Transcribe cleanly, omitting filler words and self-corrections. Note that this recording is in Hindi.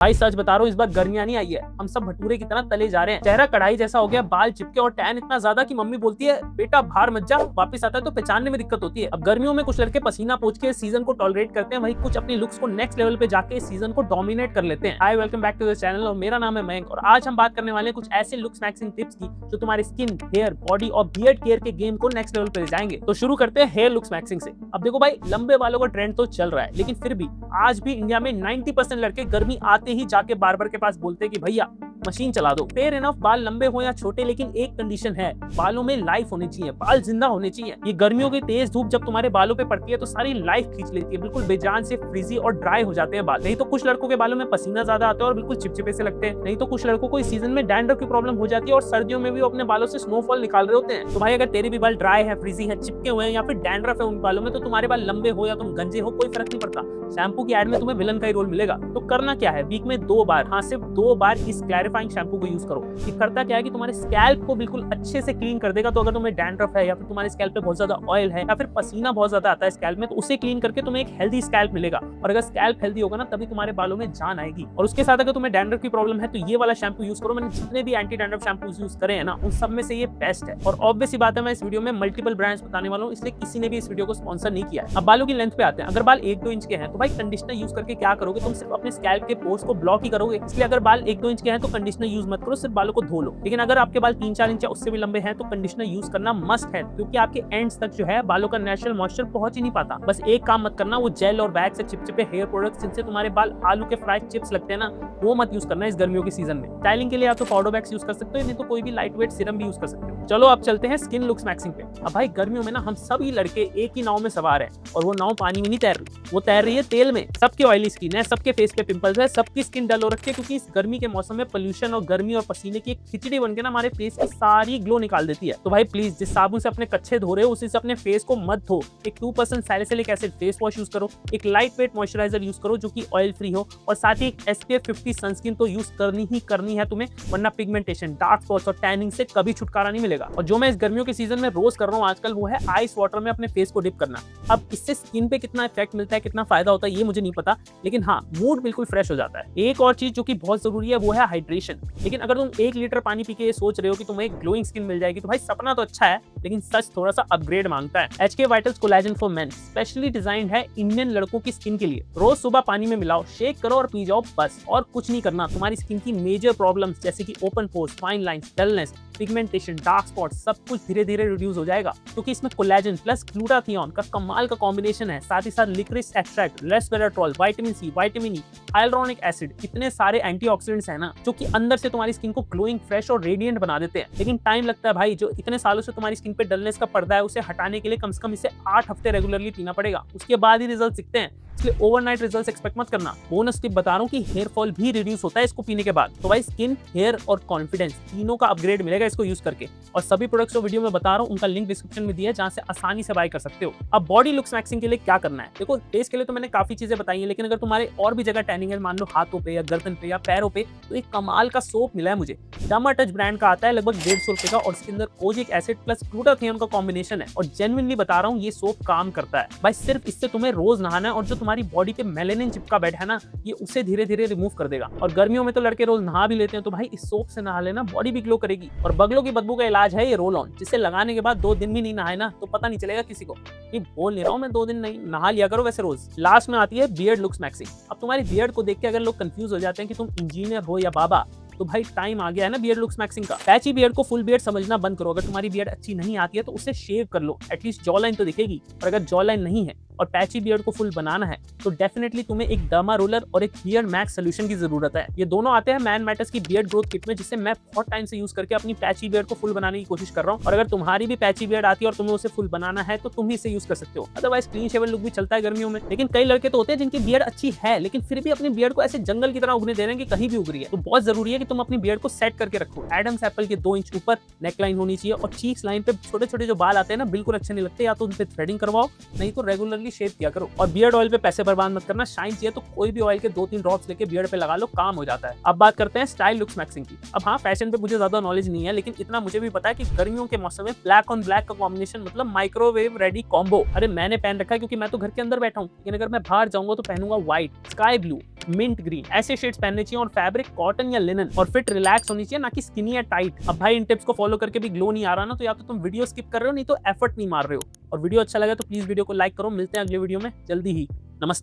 भाई सच बता रहा हूँ, इस बार गर्मियां नहीं आई है, हम सब भटूरे की तरह तले जा रहे हैं। चेहरा कढ़ाई जैसा हो गया, बाल चिपके और टैन इतना ज्यादा कि मम्मी बोलती है बेटा बाहर मत जा, वापस आता है तो पहचानने में दिक्कत होती है। अब गर्मियों में कुछ लड़के पसीना पोंछ के सीजन को टॉलरेट करते हैं, वही कुछ अपनी लुक्स को नेक्स्ट लेवल पे जाके इस सीजन को डोमिनेट कर लेते हैं। Hi, welcome back to the channel और मेरा नाम है मयंक और आज हम बात करने वाले हैं कुछ ऐसे लुक्स मैक्सिंग टिप्स की जो तुम्हारे स्किन, हेयर, बॉडी और बियर्ड केयर के गेम को नेक्स्ट लेवल पे ले जाएंगे। तो शुरू करते हैं हेयर लुक्स मैक्सिंग से। अब देखो भाई, लंबे बालों का ट्रेंड तो चल रहा है, लेकिन फिर भी आज भी इंडिया में 90% लड़के गर्मी आते ही जाके बार्बर के पास बोलते हैं कि भैया मशीन चला दो। फेयर इनफ, बाल लंबे हो या छोटे, लेकिन एक कंडीशन है, बालों में लाइफ होनी चाहिए, बाल जिंदा होने चाहिए। ये गर्मियों की तेज धूप जब तुम्हारे बालों पे पड़ती है तो सारी लाइफ खींच लेती है, बिल्कुल बेजान से फ्रीजी और ड्राई हो जाते हैं बाल। नहीं तो कुछ लड़कों के बालों में पसीना ज्यादा आता है और बिल्कुल चिपचिपे से लगते हैं। नहीं तो कुछ लड़कों को इस सीजन में डैंड्रफ की प्रॉब्लम हो जाती है और सर्दियों में भी वो अपने बालों से स्नोफॉल निकाल रहे होते हैं। तो भाई अगर तेरे भी बाल ड्राई है, फ्रीजी है, चिपके हुए हैं या फिर डैंड्रफ है उन बालों में, तो तुम्हारे बाल लंबे हो या तुम गंजे हो कोई फर्क नहीं पड़ता। शैम्पू की एड में तुम्हें विलन का ही रोल मिलेगा। तो करना क्या है, वीक में 2 बार, हाँ सिर्फ 2 बार इस क्लैरिफाइंग शैम्पू को यूज करो। ये करता क्या है कि तुम्हारे स्कैल्प को बिल्कुल अच्छे से क्लीन कर देगा। तो अगर तुम्हें डैंड्रफ है या फिर तुम्हारे स्कैल्प पे बहुत ज्यादा ऑयल है या फिर पसीना बहुत ज्यादा आता है स्कैल्प में, तो उसे क्लीन करके तुम्हें एक हेल्दी स्कैल्प मिलेगा। और अगर स्कैल्प हेल्दी होगा ना, तभी तुम्हारे बालों में जान आएगी। और उसके साथ अगर तुम्हें डैंड्रफ की प्रॉब्लम है तो ये वाला शैम्पू यूज करो। मैंने जितने भी एंटी डैंड्रफ शैम्पूज यूज करे हैं ना, उन सब में से ये बेस्ट है। और ऑब्वियस बात है, मैं इस वीडियो में मल्टीपल ब्रांड्स बताने वाला हूँ, इसलिए किसी ने भी इस वीडियो को स्पॉन्सर नहीं किया है। अब बालों की लेंथ पे आते हैं। अगर बाल 1-2 इंच के हैं तो भाई कंडीशनर यूज करके क्या करोगे, तुम सिर्फ अपने स्कैल्प के पोर्स को ब्लॉक ही करोगे। इसलिए अगर बाल 1-2 इंच के हैं तो कंडीशनर यूज मत करो, सिर्फ बालों को धो लो। लेकिन अगर आपके बाल 3-4 इंच या उससे भी लंबे हैं तो कंडीशनर यूज करना मस्ट है, क्योंकि आपके एंड्स तक जो है बालों का नेचुरल मॉइस्चर पहुंच ही नहीं पाता। बस एक काम मत करना, वो जेल और वैक्स से चिपचिपे हेयर प्रोडक्ट्स जिनसे तुम्हारे बाल आलू के फ्राइड चिप्स लगते हैं ना, वो मत यूज करना इस गर्मियों के सीजन में। स्टाइलिंग के लिए आप तो पाउडर वैक्स यूज कर सकते हो, नहीं तो कोई भी लाइट वेट सीरम भी यूज कर सकते हो। चलो अब चलते हैं स्किन लुक्स मैक्सिंग पे। अब भाई गर्मियों में ना हम सभी लड़के एक ही नाव में सवार हैं और वो नाव पानी में नहीं तैर रही, वो तैर रही है तेल में। सबके ऑयली स्किन है, सबके फेस पे पिंपल्स है, सबकी स्किन डल हो रखी है, क्योंकि इस गर्मी के मौसम में पोल्यूशन और गर्मी और पसीने की एक खिचड़ी बनके ना हमारे फेस की सारी ग्लो निकाल देती है। तो भाई प्लीज, जिस साबुन से अपने कच्चे धो रहे हो उसी से अपने फेस को मत धो। एक 2% salicylic acid face wash use करो, एक लाइट वेट मॉइस्चराइजर यूज करो जो कि ऑयल फ्री हो, और साथ ही एक SPF 50 सनस्क्रीन तो यूज करनी है तुम्हें, वरना पिगमेंटेशन, डार्क स्पॉट्स और टैनिंग से कभी छुटकारा नहीं मिलेगा। और जो मैं इस गर्मियों के सीजन में रोज कर रहा हूँ आजकल, वो है आइस वाटर में अपने फेस को डिप करना। अब इससे स्किन पे कितना इफेक्ट मिलता है, कितना फायदा होता है, ये मुझे नहीं पता, लेकिन हाँ, मूड बिल्कुल फ्रेश हो जाता है। एक और चीज जो कि बहुत जरूरी है वो है हाइड्रेशन। लेकिन अगर तुम 1 लीटर पानी पी के ये सोच रहे हो कि तुम्हें एक ग्लोइंग स्किन मिल जाएगी, तो भाई सपना तो अच्छा है, लेकिन सच थोड़ा सा अपग्रेड मांगता है। HK vitals collagen for main specially designed है इंडियन लड़कों की स्किन के लिए। रोज सुबह पानी में मिलाओ, शेक करो और पी जाओ, बस और कुछ नहीं करना। तुम्हारी स्किन की मेजर प्रॉब्लम्स जैसे कि open pores, fine lines, dullness, pigmentation, dark spot, सब कुछ धीरे धीरे रिड्यूस हो जाएगा, क्योंकि इसमें कोलेजन प्लस ग्लूटाथियोन का कमाल का कॉम्बिनेशन है। साथ ही साथ liquorice extract, resveratrol, vitamin C, vitamin E, hyaluronic acid, इतने सारे एंटीऑक्सीडेंट्स हैं ना, जो कि अंदर से तुम्हारी स्किन को ग्लोइंग, फ्रेश और रेडिएंट बना देते हैं। लेकिन टाइम लगता है भाई। जो इतने सालों से तुम्हारी स्किन पे डलनेस का पर्दा है, उसे हटाने के लिए कम से कम इसे 8 हफ्ते रेगुलरली पीना पड़ेगा, उसके बाद ही रिजल्ट दिखते हैं। इसलिए ओवरनाइट रिजल्ट्स एक्सपेक्ट मत करना। बोनस टिप बता रहा हूँ कि हेयर फॉल भी रिड्यूस होता है इसको पीने के बाद। तो भाई स्किन, हेयर और कॉन्फिडेंस तीनों का अपग्रेड मिलेगा इसको यूज करके। और सभी प्रोडक्ट्स जो वीडियो में बता रहा हूँ उनका लिंक डिस्क्रिप्शन में दिया है, जहाँ से आसानी से बाय कर सकते हो। अब बॉडी लुक्स मैक्सिंग के लिए क्या करना है, देखो फेस के लिए तो मैंने काफी चीजें बताई है, लेकिन अगर तुम्हारे और भी जगह टैनिंग है, मान लो हाथों पे या गर्दन पे या पैरों पे, तो एक कमाल का सोप मिला है मुझे। डर्माटच ब्रांड का आता है, लगभग 150 रुपए का, और इसके अंदर कोजिक एसिड प्लस ग्लूटाथियोन का कॉम्बिनेशन है। और जेन्युइनली बता रहा हूँ, ये सोप काम करता है भाई। सिर्फ इससे तुम्हें रोज नहाना है और जो तुम्हारी बॉडी पे मेलेनिन चिपका बैठा है ना, ये उसे धीरे धीरे रिमूव कर देगा। और गर्मियों में तो लड़के रोज नहा भी लेते हैं, तो भाई इस सोप से नहा लेना, बॉडी भी ग्लो करेगी। और बगलों की बदबू का इलाज है ये रोल ऑन, जिसे लगाने के बाद 2 दिन भी नहीं नहाए ना तो पता नहीं चलेगा किसी को। ये बोल नहीं रहा हूँ मैं, 2 दिन नहीं नहा लिया करो वैसे रोज। लास्ट में आती है बियर्ड लुक्स मैक्सिंग। अब तुम्हारी बियर्ड को देख के अगर लोग कंफ्यूज हो जाते हैं कि तुम इंजीनियर हो या बाबा, तो भाई टाइम आ गया है ना बियर्ड लुक्स मैक्सिंग का। पैची बियर्ड को फुल बियर्ड समझना बंद करो। अगर तुम्हारी बियर्ड अच्छी नहीं आती है तो उसे शेव कर लो, एटलीस्ट जॉ लाइन तो दिखेगी। और अगर जॉ लाइन नहीं है और पैची बियर्ड को फुल बनाना है, तो डेफिनेटली तुम्हें एक डर्मा रोलर और एक बियर्ड मैक्स सोल्यूशन की जरूरत है। ये दोनों आते हैं मैन मैटर्स की बियर्ड ग्रोथ किट में, जिसे मैं बहुत टाइम से यूज करके अपनी पैची बियर्ड को फुल बनाने की कोशिश कर रहा हूँ। और अगर तुम्हारी भी पैची बियर्ड आती है और तुम्हें उसे फुल बनाना है, तो तुम ही इसे यूज कर सकते हो। अदरवाइज क्लीन शेवन लुक भी चलता है गर्मियों में। लेकिन कई लड़के तो होते हैं जिनकी बियर्ड अच्छी है, लेकिन फिर भी अपनी बियर्ड को ऐसे जंगल की तरह उगने दे रहे हैं कि कहीं भी उग रही है। तो बहुत जरूरी है कि तुम अपनी बियर्ड को सेट करके रखो। एडम्स एप्पल के 2 इंच ऊपर नेकलाइन होनी चाहिए, और चीक्स लाइन पे छोटे छोटे जो बाल आते हैं ना, बिल्कुल अच्छे नहीं लगते। या तो उन पे थ्रेडिंग करवाओ, नहीं तो रेगुलरली की शेव किया करो। और बियर्ड ऑयल पे पैसे बर्बाद मत करना, शाइन चाहिए तो कोई भी ऑयल के 2-3 ड्रॉप्स लेके बियर्ड पे लगा लो, काम हो जाता है। अब बात करते हैं स्टाइल लुक्स मैक्सिंग की। अब हाँ, फैशन पे मुझे ज्यादा नॉलेज नहीं है, लेकिन इतना मुझे भी पता है कि गर्मियों के मौसम में ब्लैक ऑन ब्लैक का कॉम्बिनेशन मतलब माइक्रोवेव रेडी कॉम्बो। अरे मैंने पहन रखा है क्योंकि मैं तो घर के अंदर बैठा हूँ, लेकिन अगर मैं बाहर जाऊंगा तो पहनूंगा white, sky blue, mint green, ऐसे शेड्स पहनने चाहिए और फैब्रिक कॉटन या लिनन, और फिट रिलैक्स होनी चाहिए, ना कि स्किनी या टाइट। अब भाई इन टिप्स को फॉलो करके भी ग्लो नहीं आ रहा ना, तो या तो तुम वीडियो स्किप कर रहे हो, नहीं तो एफर्ट नहीं मार रहे हो। और वीडियो अच्छा लगा तो प्लीज वीडियो को लाइक करो। मिलते हैं अगले वीडियो में जल्दी ही। नमस्ते।